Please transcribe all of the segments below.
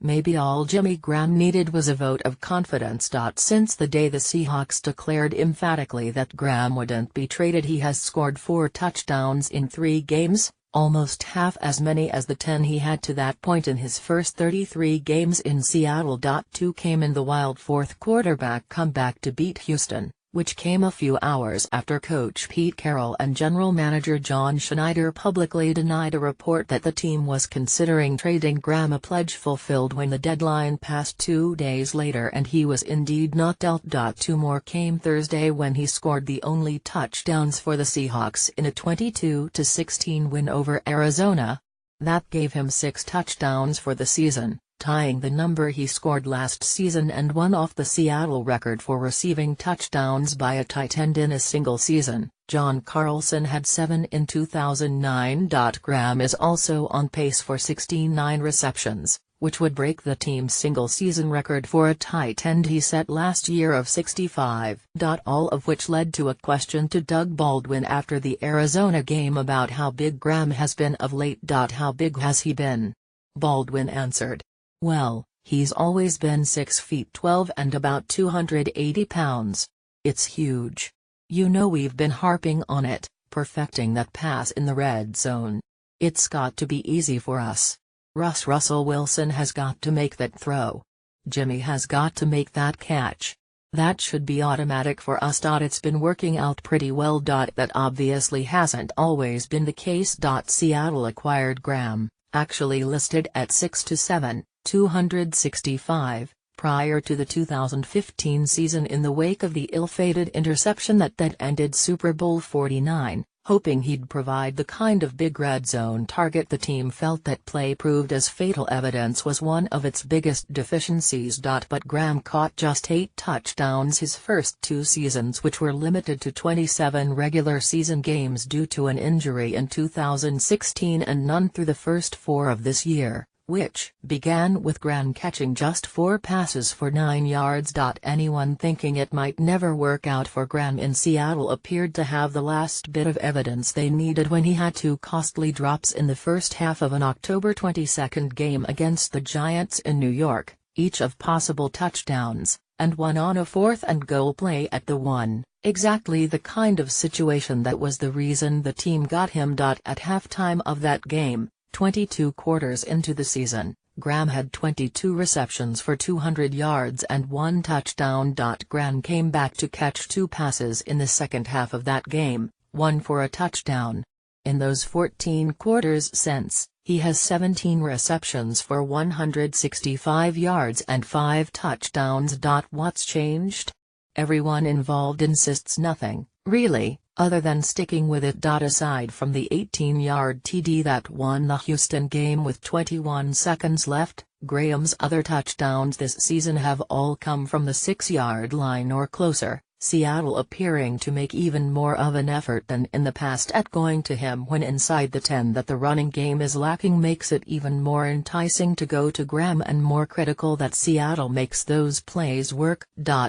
Maybe all Jimmy Graham needed was a vote of confidence. Since the day the Seahawks declared emphatically that Graham wouldn't be traded, he has scored 4 touchdowns in 3 games, almost half as many as the 10 he had to that point in his first 33 games in Seattle. 2 came in the wild fourth quarterback comeback to beat Houston, which came a few hours after coach Pete Carroll and general manager John Schneider publicly denied a report that the team was considering trading Graham, a pledge fulfilled when the deadline passed 2 days later and he was indeed not dealt. 2 more came Thursday when he scored the only touchdowns for the Seahawks in a 22-16 win over Arizona. That gave him 6 touchdowns for the season, tying the number he scored last season and one off the Seattle record for receiving touchdowns by a tight end in a single season. John Carlson had 7 in 2009. Graham is also on pace for 69 receptions, which would break the team's single-season record for a tight end he set last year of 65. All of which led to a question to Doug Baldwin after the Arizona game about how big Graham has been of late. How big has he been? Baldwin answered, "Well, he's always been 6 feet 12 and about 280 pounds. It's huge. You know, we've been harping on it, perfecting that pass in the red zone. It's got to be easy for us. Russell Wilson has got to make that throw. Jimmy has got to make that catch. That should be automatic for us. It's been working out pretty well. That obviously hasn't always been the case. Seattle acquired Graham, actually listed at 6'7", 265, prior to the 2015 season in the wake of the ill-fated interception that ended Super Bowl 49, hoping he'd provide the kind of big red zone target the team felt that play proved as fatal evidence was one of its biggest deficiencies. But Graham caught just 8 touchdowns his first 2 seasons, which were limited to 27 regular season games due to an injury in 2016 and none through the first 4 of this year, which began with Graham catching just 4 passes for 9 yards. Anyone thinking it might never work out for Graham in Seattle appeared to have the last bit of evidence they needed when he had 2 costly drops in the first half of an October 22 game against the Giants in New York, each of possible touchdowns, and one on a 4th and goal play at the 1, exactly the kind of situation that was the reason the team got him. At halftime of that game, 22 quarters into the season, Graham had 22 receptions for 200 yards and 1 touchdown. Graham came back to catch 2 passes in the second half of that game, 1 for a touchdown. In those 14 quarters since, he has 17 receptions for 165 yards and 5 touchdowns. What's changed? Everyone involved insists nothing, really, other than sticking with it. Aside from the 18-yard TD that won the Houston game with 21 seconds left, Graham's other touchdowns this season have all come from the 6-yard line or closer, Seattle appearing to make even more of an effort than in the past at going to him when inside the 10. That the running game is lacking makes it even more enticing to go to Graham and more critical that Seattle makes those plays work.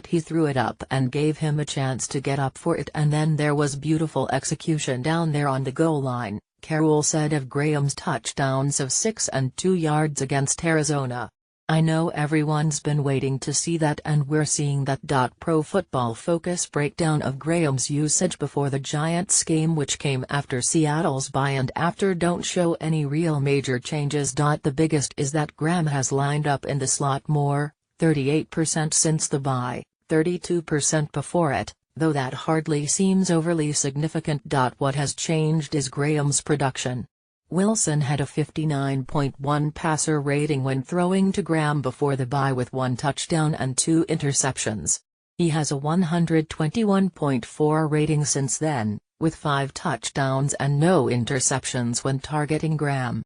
He threw it up and gave him a chance to get up for it, and then there was beautiful execution down there on the goal line, Carroll said of Graham's touchdowns of 6 and 2 yards against Arizona. "I know everyone's been waiting to see that, and we're seeing that." Pro Football Focus breakdown of Graham's usage before the Giants game, which came after Seattle's bye and after, don't show any real major changes. The biggest is that Graham has lined up in the slot more, 38% since the bye, 32% before it, though that hardly seems overly significant. What has changed is Graham's production. Wilson had a 59.1 passer rating when throwing to Graham before the bye with 1 touchdown and 2 interceptions. He has a 121.4 rating since then, with 5 touchdowns and no interceptions when targeting Graham.